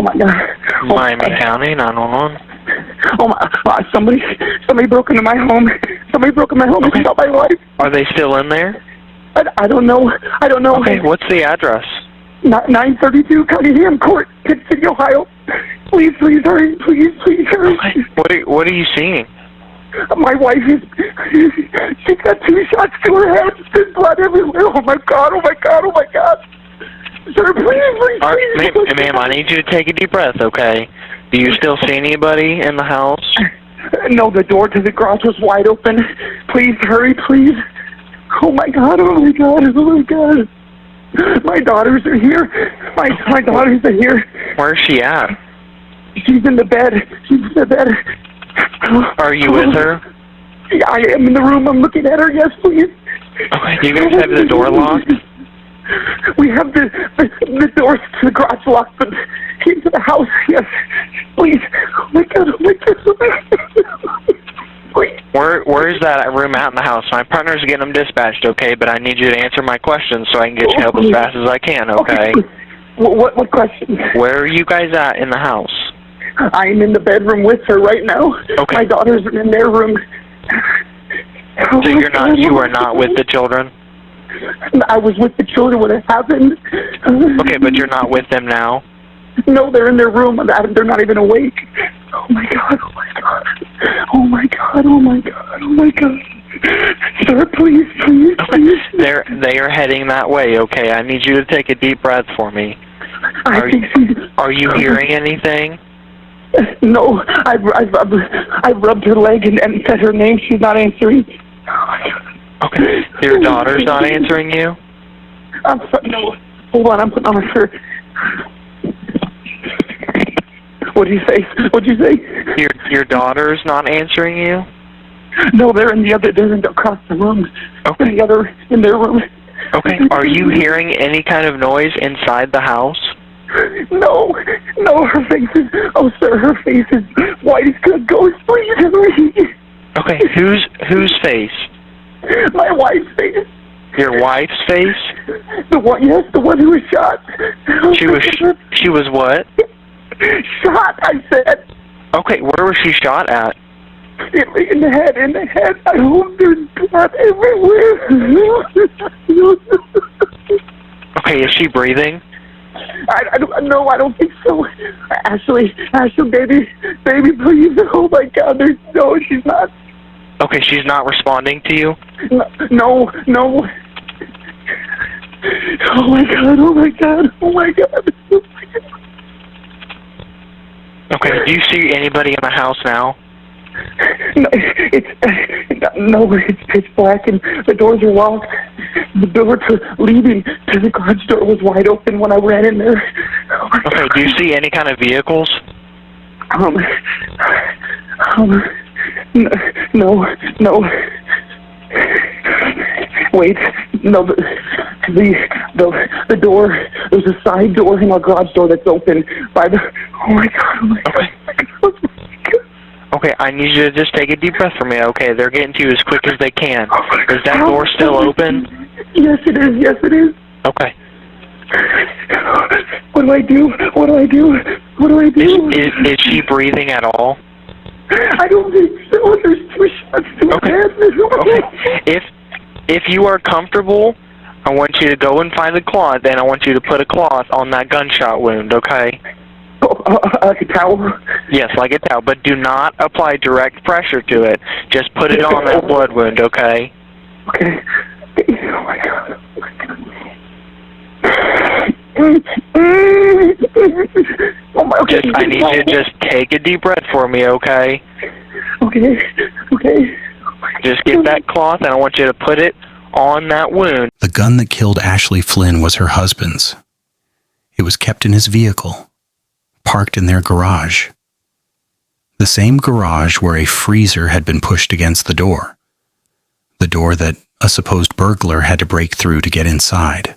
my God. Miami County, 911. Oh my! Somebody broke into my home. Somebody broke into my home and shot my wife. Are they still in there? I don't know. I don't know. Okay, what's the address? 932 Cunningham Court, Pitt City, Ohio. Please hurry. Please hurry. Okay. What are you seeing? My wife she's got 2 shots to her head. There's blood everywhere. Oh my God. Sir, please. Ma'am, I need you to take a deep breath, okay? Do you still see anybody in the house? No, the door to the garage was wide open. Please hurry, please. Oh my God. My daughters are here. My daughters are here. Where's she at? She's in the bed. Are you with her? Yeah, I am in the room. I'm looking at her. Yes, please. Okay, do you guys have the door locked? We have the doors to the garage locked, but into the house, yes. Please. Oh my God. Please. Where is that room at in the house? My partner's getting them dispatched, okay? But I need you to answer my questions so I can get you help as fast as I can, okay? What question? Where are you guys at in the house? I'm in the bedroom with her right now. Okay. My daughters are in their room. So you are not with the children? I was with the children when it happened. Okay, but you're not with them now? No, they're in their room. They're not even awake. Oh my God. Sir, please. They are heading that way, okay? I need you to take a deep breath for me. Are you hearing anything? No, I've rubbed her leg and said her name. She's not answering. Oh my God. Okay. Your daughter's not answering you? I'm sorry. No. Hold on. I'm putting on my shirt. What'd you say? Your daughter's not answering you? No, they're across the room. Okay. In their room. Okay. Are you hearing any kind of noise inside the house? No, her face is, sir, her face is white as a ghost. Please hurry. Okay, whose face? My wife's face. Your wife's face? The one who was shot. She was what? Shot, I said. Okay, where was she shot at? In the head. I hope there's blood everywhere. Okay, is she breathing? I don't think so. Ashley, baby, please. Oh my God, she's not. Okay, she's not responding to you? No. Oh my God. Okay, do you see anybody in the house now? It's pitch black and the doors are locked. The door leading to the garage door was wide open when I ran in there. Okay, do you see any kind of vehicles? No. Wait, no. The door. There's a side door in our garage door that's open by the. Oh my God. Okay, I need you to just take a deep breath for me, okay? They're getting to you as quick as they can. Is that door still open? Yes, it is. Okay. What do I do? Is she breathing at all? I don't think so. There's 2 shots to her head. Okay. If you are comfortable, I want you to go and find a cloth, and I want you to put a cloth on that gunshot wound, okay? Like a towel? Yes, like a towel, but do not apply direct pressure to it. Just put it on that blood wound, okay? Okay. Oh my God. I need you to just take a deep breath for me, okay? Okay. Just get that cloth, and I want you to put it on that wound. The gun that killed Ashley Flynn was her husband's. It was kept in his vehicle, parked in their garage. The same garage where a freezer had been pushed against the door that a supposed burglar had to break through to get inside.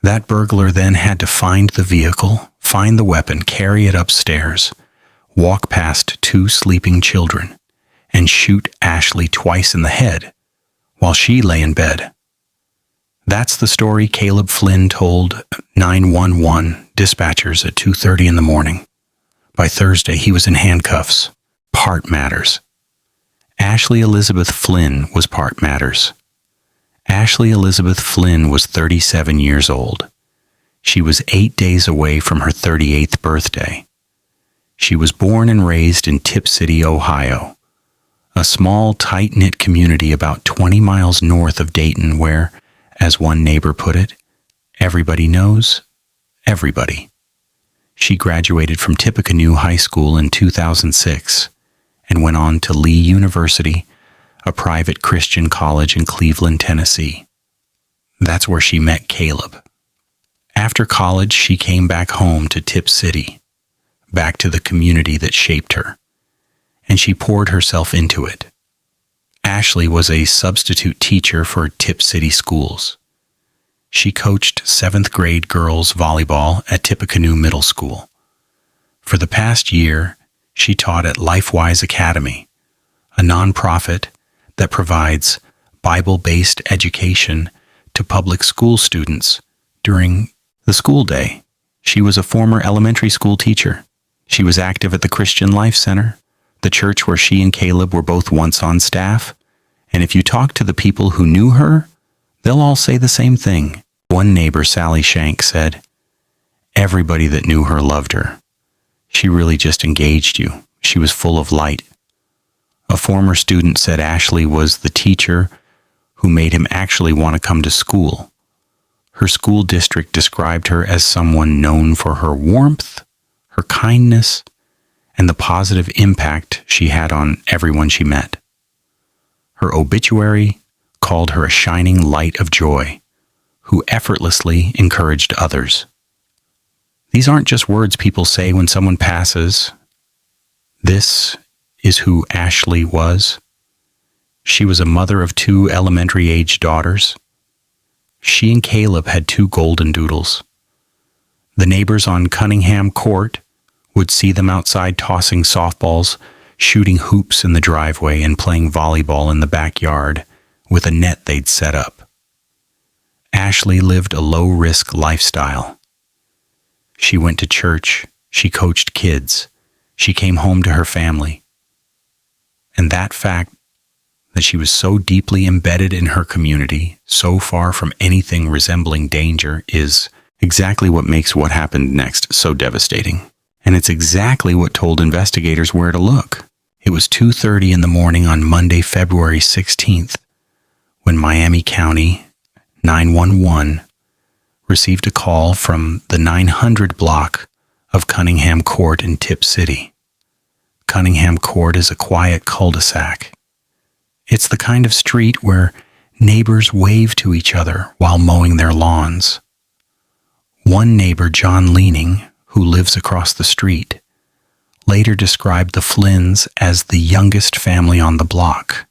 That burglar then had to find the vehicle, find the weapon, carry it upstairs, walk past 2 sleeping children, and shoot Ashley twice in the head while she lay in bed. That's the story Caleb Flynn told 911 dispatchers at 2:30 in the morning. By Thursday, he was in handcuffs. Part matters. Ashley Elizabeth Flynn was part matters. Ashley Elizabeth Flynn was 37 years old. She was 8 days away from her 38th birthday. She was born and raised in Tip City, Ohio, a small, tight-knit community about 20 miles north of Dayton where, as one neighbor put it, everybody knows everybody. She graduated from Tippecanoe High School in 2006 and went on to Lee University, a private Christian college in Cleveland, Tennessee. That's where she met Caleb. After college, she came back home to Tip City, back to the community that shaped her, and she poured herself into it. Ashley was a substitute teacher for Tip City schools. She coached 7th grade girls volleyball at Tippecanoe Middle School. For the past year, she taught at LifeWise Academy, a nonprofit that provides Bible-based education to public school students during the school day. She was a former elementary school teacher. She was active at the Christian Life Center, the church where she and Caleb were both once on staff. And if you talk to the people who knew her, they'll all say the same thing. One neighbor, Sally Shank, said, "Everybody that knew her loved her. She really just engaged you. She was full of light." A former student said Ashley was the teacher who made him actually want to come to school. Her school district described her as someone known for her warmth, her kindness, and the positive impact she had on everyone she met. Her obituary called her a shining light of joy, who effortlessly encouraged others. These aren't just words people say when someone passes. This is who Ashley was. She was a mother of 2 elementary-age daughters. She and Caleb had 2 golden doodles. The neighbors on Cunningham Court would see them outside tossing softballs, shooting hoops in the driveway, and playing volleyball in the backyard with a net they'd set up. Ashley lived a low-risk lifestyle. She went to church, she coached kids, she came home to her family. And that fact that she was so deeply embedded in her community, so far from anything resembling danger, is exactly what makes what happened next so devastating. And it's exactly what told investigators where to look. It was 2:30 in the morning on Monday, February 16th, when Miami County 911 received a call from the 900 block of Cunningham Court in Tip City. Cunningham Court is a quiet cul-de-sac. It's the kind of street where neighbors wave to each other while mowing their lawns. One neighbor, John Leaning, who lives across the street, later described the Flynns as the youngest family on the block.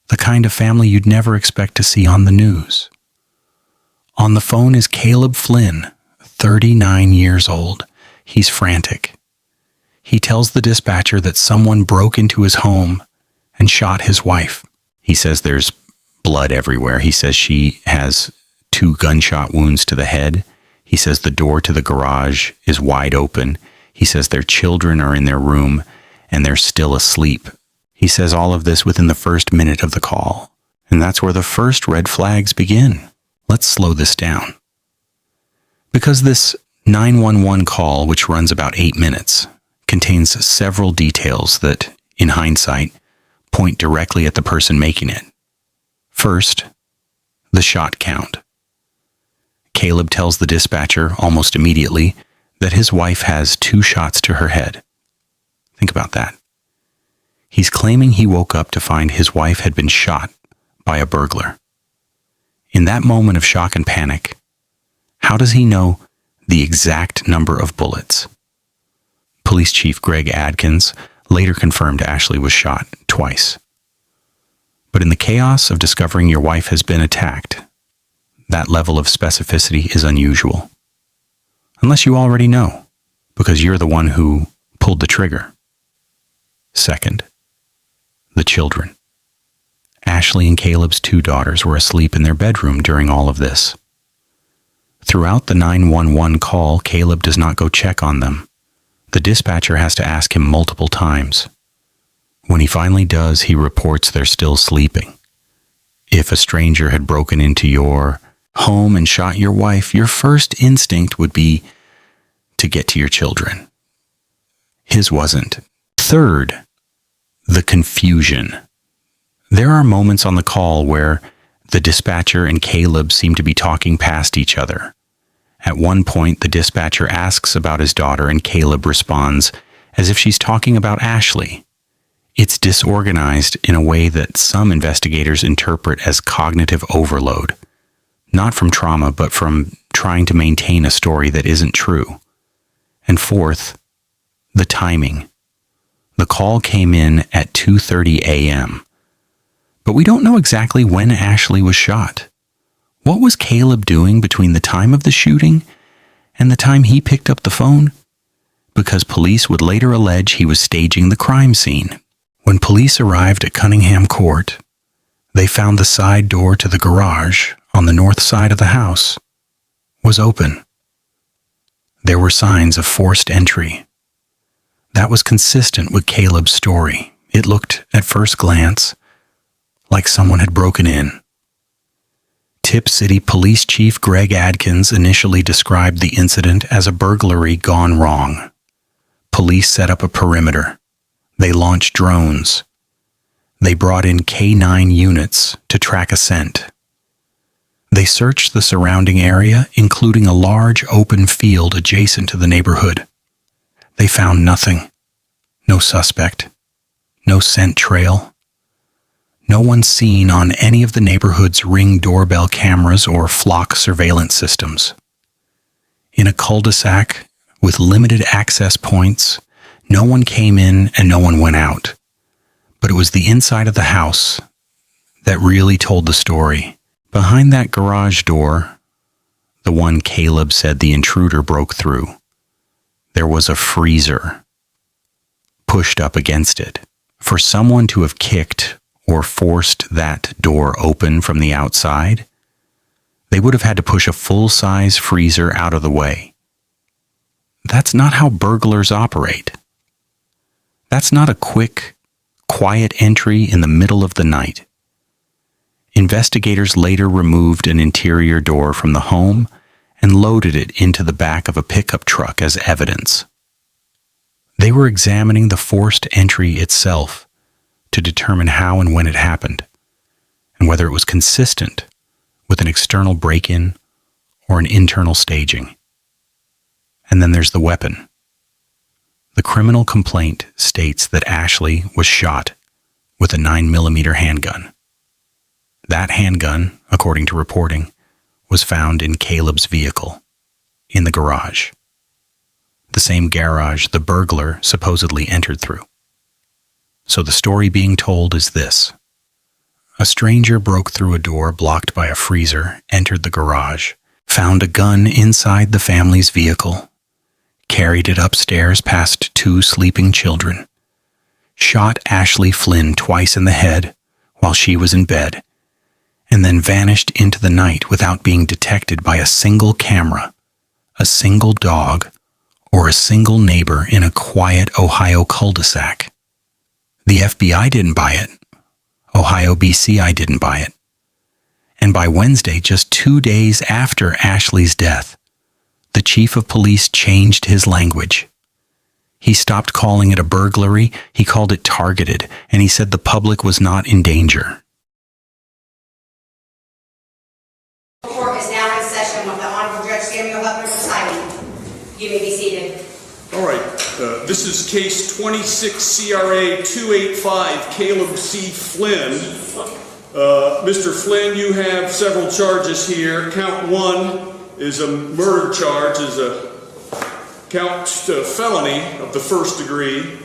The kind of family you'd never expect to see on the news. On the phone is Caleb Flynn, 39 years old. He's frantic. He tells the dispatcher that someone broke into his home and shot his wife. He says there's blood everywhere. He says she has 2 gunshot wounds to the head. He says the door to the garage is wide open. He says their children are in their room and they're still asleep. He says all of this within the first minute of the call. And that's where the first red flags begin. Let's slow this down. Because this 911 call, which runs about 8 minutes, contains several details that, in hindsight, point directly at the person making it. First, the shot count. Caleb tells the dispatcher almost immediately that his wife has 2 shots to her head. Think about that. He's claiming he woke up to find his wife had been shot by a burglar. In that moment of shock and panic, how does he know the exact number of bullets? Police Chief Greg Adkins later confirmed Ashley was shot twice. But in the chaos of discovering your wife has been attacked, that level of specificity is unusual. Unless you already know, because you're the one who pulled the trigger. Second, the children. Ashley and Caleb's 2 daughters were asleep in their bedroom during all of this. Throughout the 911 call, Caleb does not go check on them. The dispatcher has to ask him multiple times. When he finally does, he reports they're still sleeping. If a stranger had broken into your home and shot your wife, your first instinct would be to get to your children. His wasn't. Third, the confusion. There are moments on the call where the dispatcher and Caleb seem to be talking past each other. At one point, the dispatcher asks about his daughter and Caleb responds as if she's talking about Ashley. It's disorganized in a way that some investigators interpret as cognitive overload, not from trauma, but from trying to maintain a story that isn't true. And fourth, the timing. The call came in at 2:30 a.m., but we don't know exactly when Ashley was shot. What was Caleb doing between the time of the shooting and the time he picked up the phone? Because police would later allege he was staging the crime scene. When police arrived at Cunningham Court, they found the side door to the garage on the north side of the house was open. There were signs of forced entry. That was consistent with Caleb's story. It looked, at first glance, like someone had broken in. Tip City Police Chief Greg Adkins initially described the incident as a burglary gone wrong. Police set up a perimeter. They launched drones. They brought in K9 units to track a scent. They searched the surrounding area, including a large open field adjacent to the neighborhood. They found nothing. No suspect. No scent trail. No one seen on any of the neighborhood's Ring doorbell cameras or flock surveillance systems. In a cul-de-sac with limited access points, no one came in and no one went out. But it was the inside of the house that really told the story. Behind that garage door, the one Caleb said the intruder broke through, there was a freezer pushed up against it. For someone to have kicked or forced that door open from the outside, they would have had to push a full-size freezer out of the way. That's not how burglars operate. That's not a quick, quiet entry in the middle of the night. Investigators later removed an interior door from the home and loaded it into the back of a pickup truck as evidence. They were examining the forced entry itself to determine how and when it happened, and whether it was consistent with an external break-in or an internal staging. And then there's the weapon. The criminal complaint states that Ashley was shot with a 9mm handgun. That handgun, according to reporting, was found in Caleb's vehicle, in the garage. The same garage the burglar supposedly entered through. So the story being told is this. A stranger broke through a door blocked by a freezer, entered the garage, found a gun inside the family's vehicle, carried it upstairs past 2 sleeping children, shot Ashley Flynn twice in the head while she was in bed, and then vanished into the night without being detected by a single camera, a single dog, or a single neighbor in a quiet Ohio cul-de-sac. The FBI didn't buy it. Ohio BCI didn't buy it. And by Wednesday, just 2 days after Ashley's death, the chief of police changed his language. He stopped calling it a burglary, he called it targeted, and he said the public was not in danger. The court is now in session with the Honorable Judge Samuel Huffman presiding. You may be seated. All right, this is case 26 CRA 285, Caleb C. Flynn. Mr. Flynn, you have several charges here. Count 1 is a murder charge, is a count felony of the first degree.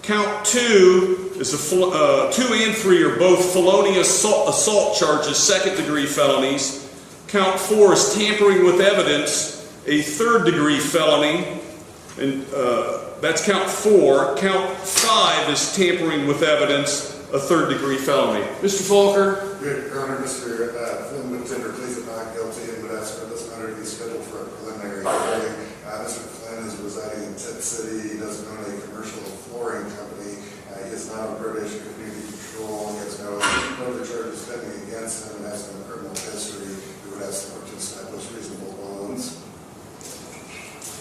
Count 2 is 2 and 3 are both felonious assault charges, second degree felonies. Count 4 is tampering with evidence, a third degree felony, and that's count 4. Count 5 is tampering with evidence, a third-degree felony. Mr. Falker? Your Honor, Mr. Flynn would tender pleas of not guilty and would ask for this matter to be scheduled for a preliminary hearing. Mr. Flynn is residing in Tip City. He doesn't own a commercial flooring company. He is not on probation or community control. He has no other charges pending against him and has no criminal history. We would ask the court to establish reasonable bonds.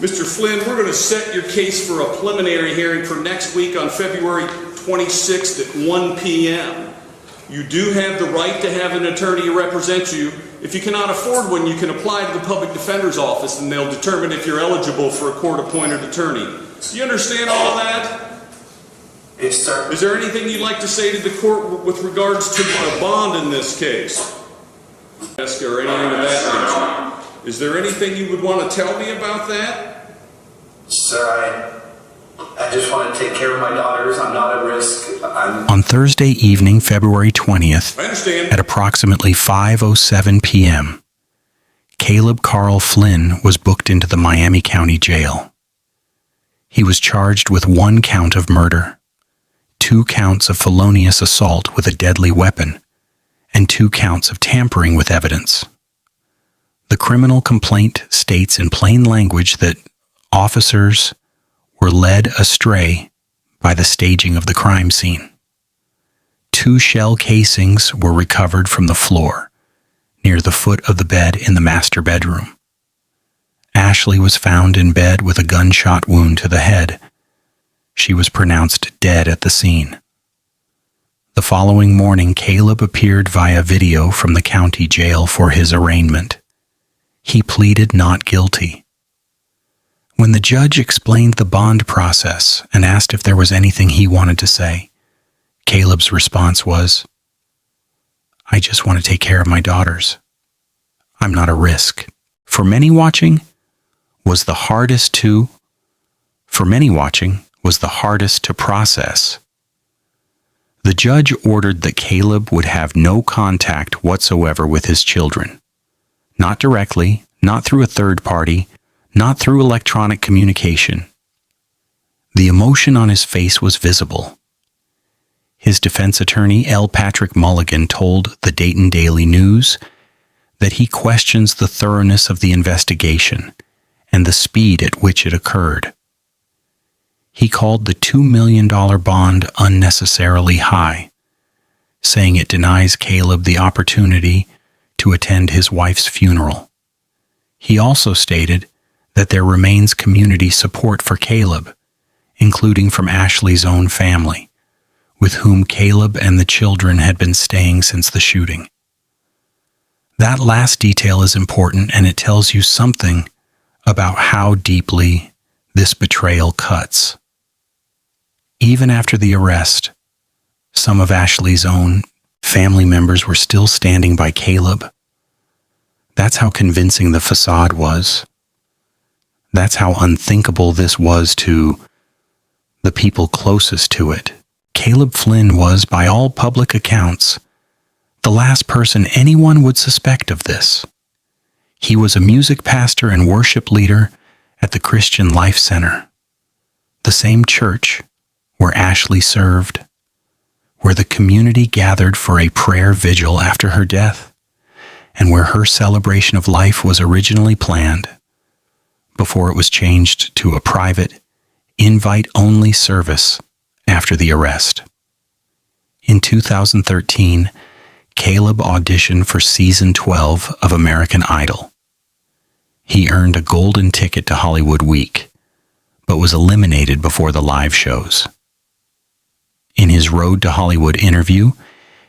Mr. Flynn, we're going to set your case for a preliminary hearing for next week on February 26th at 1 p.m. You do have the right to have an attorney to represent you. If you cannot afford one, you can apply to the public defender's office and they'll determine if you're eligible for a court-appointed attorney. Do you understand all of that? Yes, sir. Is there anything you'd like to say to the court with regards to a bond in this case? Or anything of that nature? Is there anything you would want to tell me about that? Sir, I just want to take care of my daughters. I'm not at risk. On Thursday evening, February 20th, I understand. at approximately 5:07 p.m., Caleb Carl Flynn was booked into the Miami County Jail. He was charged with 1 count of murder, 2 counts of felonious assault with a deadly weapon, and 2 counts of tampering with evidence. The criminal complaint states in plain language that officers were led astray by the staging of the crime scene. 2 shell casings were recovered from the floor, near the foot of the bed in the master bedroom. Ashley was found in bed with a gunshot wound to the head. She was pronounced dead at the scene. The following morning, Caleb appeared via video from the county jail for his arraignment. He pleaded not guilty. When the judge explained the bond process and asked if there was anything he wanted to say, Caleb's response was, "I just want to take care of my daughters. I'm not a risk." For many watching was the hardest to process. The judge ordered that Caleb would have no contact whatsoever with his children. Not directly, not through a third party, not through electronic communication. The emotion on his face was visible. His defense attorney, L. Patrick Mulligan, told the Dayton Daily News that he questions the thoroughness of the investigation and the speed at which it occurred. He called the $2 million bond unnecessarily high, saying it denies Caleb the opportunity to attend his wife's funeral. He also stated that there remains community support for Caleb, including from Ashley's own family, with whom Caleb and the children had been staying since the shooting. That last detail is important, and it tells you something about how deeply this betrayal cuts. Even after the arrest, some of Ashley's own family members were still standing by Caleb. That's how convincing the facade was. That's how unthinkable this was to the people closest to it. Caleb Flynn was, by all public accounts, the last person anyone would suspect of this. He was a music pastor and worship leader at the Christian Life Center, the same church where Ashley served, where the community gathered for a prayer vigil after her death, and where her celebration of life was originally planned before it was changed to a private, invite-only service after the arrest. In 2013, Caleb auditioned for Season 12 of American Idol. He earned a golden ticket to Hollywood Week, but was eliminated before the live shows. In his Road to Hollywood interview,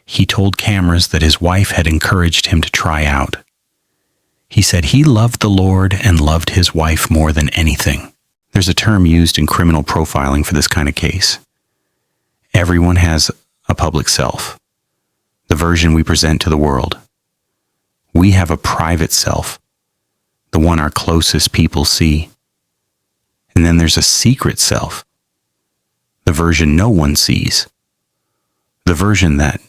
he told cameras that his wife had encouraged him to try out. He said he loved the Lord and loved his wife more than anything. There's a term used in criminal profiling for this kind of case. Everyone has a public self, the version we present to the world. We have a private self, the one our closest people see. And then there's a secret self, the version no one sees, the version that,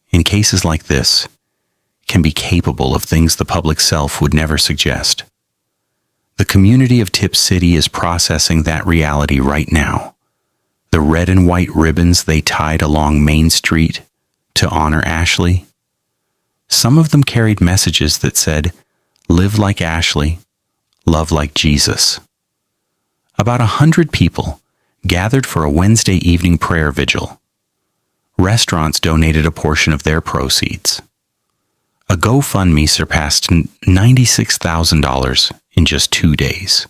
in cases like this, can be capable of things the public self would never suggest. The community of Tip City is processing that reality right now. The red and white ribbons they tied along Main Street to honor Ashley. Some of them carried messages that said, "Live like Ashley, love like Jesus." About 100 people gathered for a Wednesday evening prayer vigil. Restaurants donated a portion of their proceeds. A GoFundMe surpassed $96,000 in just 2 days.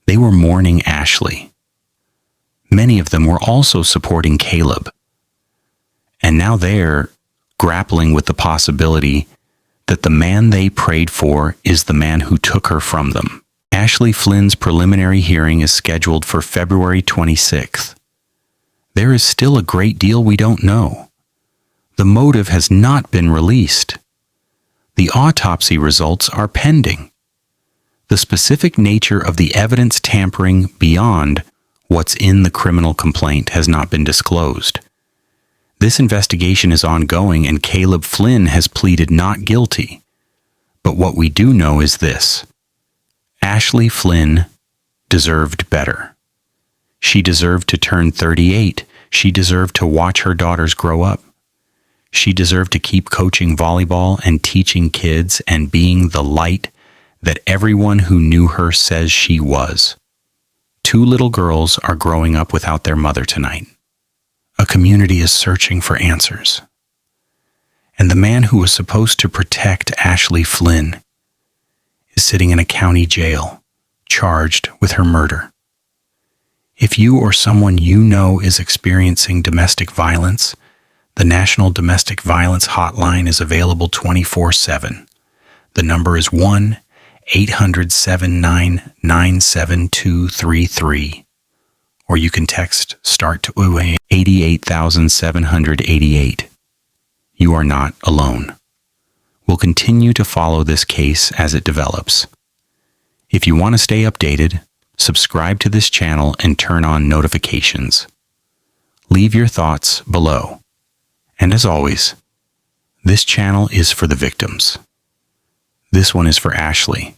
They were mourning Ashley. Many of them were also supporting Caleb. And now they're grappling with the possibility that the man they prayed for is the man who took her from them. Ashley Flynn's preliminary hearing is scheduled for February 26th. There is still a great deal we don't know. The motive has not been released. The autopsy results are pending. The specific nature of the evidence tampering beyond what's in the criminal complaint has not been disclosed. This investigation is ongoing and Caleb Flynn has pleaded not guilty. But what we do know is this: Ashley Flynn deserved better. She deserved to turn 38. She deserved to watch her daughters grow up. She deserved to keep coaching volleyball and teaching kids and being the light that everyone who knew her says she was. 2 little girls are growing up without their mother tonight. A community is searching for answers. And the man who was supposed to protect Ashley Flynn is sitting in a county jail, charged with her murder. If you or someone you know is experiencing domestic violence, the National Domestic Violence Hotline is available 24/7. The number is 1-800-79-97233. Or you can text START to 88,788. You are not alone. We'll continue to follow this case as it develops. If you want to stay updated, subscribe to this channel and turn on notifications. Leave your thoughts below. And as always, this channel is for the victims. This one is for Ashley.